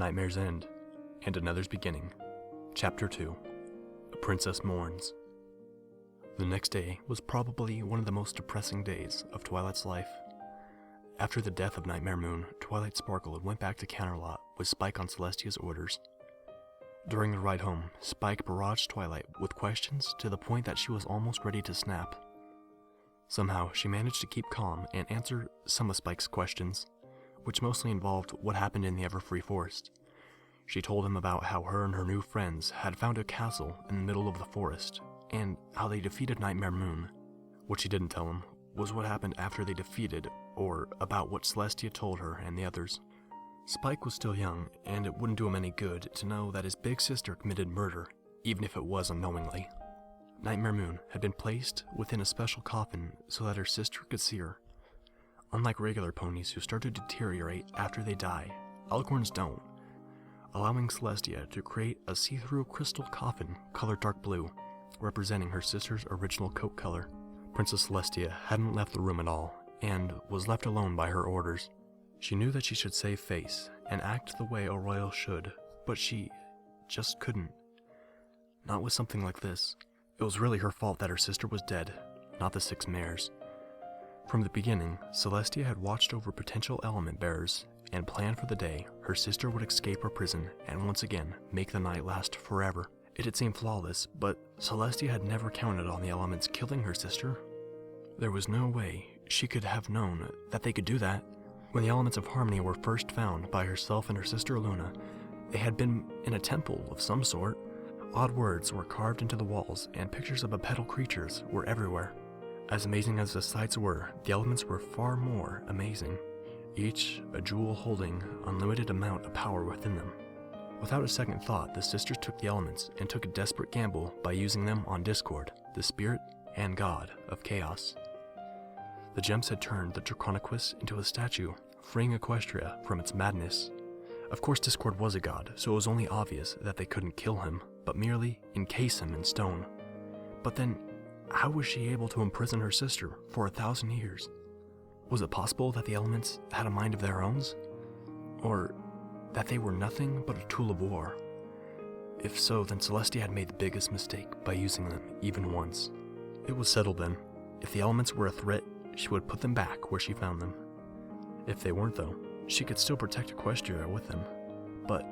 Nightmare's End, and Another's Beginning. Chapter 2. A Princess Mourns. The next day was probably one of the most depressing days of Twilight's life. After the death of Nightmare Moon, Twilight sparkled and went back to Canterlot with Spike on Celestia's orders. During the ride home, Spike barraged Twilight with questions to the point that she was almost ready to snap. Somehow, she managed to keep calm and answer some of Spike's questions, which mostly involved what happened in the Everfree Forest. She told him about how her and her new friends had found a castle in the middle of the forest, and how they defeated Nightmare Moon. What she didn't tell him was what happened after they defeated, or about what Celestia told her and the others. Spike was still young, and it wouldn't do him any good to know that his big sister committed murder, even if it was unknowingly. Nightmare Moon had been placed within a special coffin so that her sister could see her. Unlike regular ponies who start to deteriorate after they die, Alicorns don't, allowing Celestia to create a see-through crystal coffin colored dark blue, representing her sister's original coat color. Princess Celestia hadn't left the room at all, and was left alone by her orders. She knew that she should save face and act the way a royal should, but she just couldn't. Not with something like this. It was really her fault that her sister was dead, not the 6 mares. From the beginning, Celestia had watched over potential element bearers and planned for the day her sister would escape her prison and once again make the night last forever. It had seemed flawless, but Celestia had never counted on the elements killing her sister. There was no way she could have known that they could do that. When the elements of harmony were first found by herself and her sister Luna, they had been in a temple of some sort. Odd words were carved into the walls, and pictures of bipedal creatures were everywhere. As amazing as the sights were, the elements were far more amazing, each a jewel holding unlimited amount of power within them. Without a second thought, the sisters took the elements and took a desperate gamble by using them on Discord, the spirit and god of chaos. The gems had turned the Draconiquus into a statue, freeing Equestria from its madness. Of course, Discord was a god, so it was only obvious that they couldn't kill him, but merely encase him in stone. But then, how was she able to imprison her sister for 1,000 years? Was it possible that the elements had a mind of their own? Or that they were nothing but a tool of war? If so, then Celestia had made the biggest mistake by using them even once. It was settled then. If the elements were a threat, she would put them back where she found them. If they weren't though, she could still protect Equestria with them. But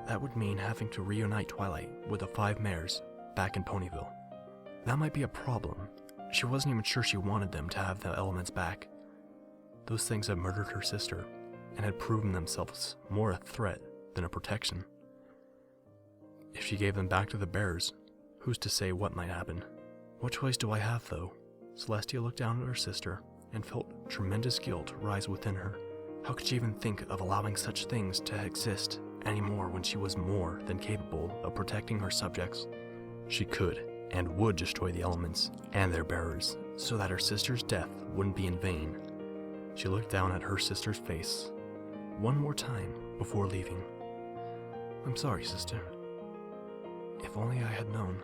that would mean having to reunite Twilight with the 5 mares back in Ponyville. That might be a problem. She wasn't even sure she wanted them to have the elements back. Those things had murdered her sister, and had proven themselves more a threat than a protection. If she gave them back to the bearers, who's to say what might happen? What choice do I have though? Celestia looked down at her sister, and felt tremendous guilt rise within her. How could she even think of allowing such things to exist anymore when she was more than capable of protecting her subjects? She could and would destroy the elements and their bearers so that her sister's death wouldn't be in vain. She looked down at her sister's face one more time before leaving. I'm sorry, sister. If only I had known.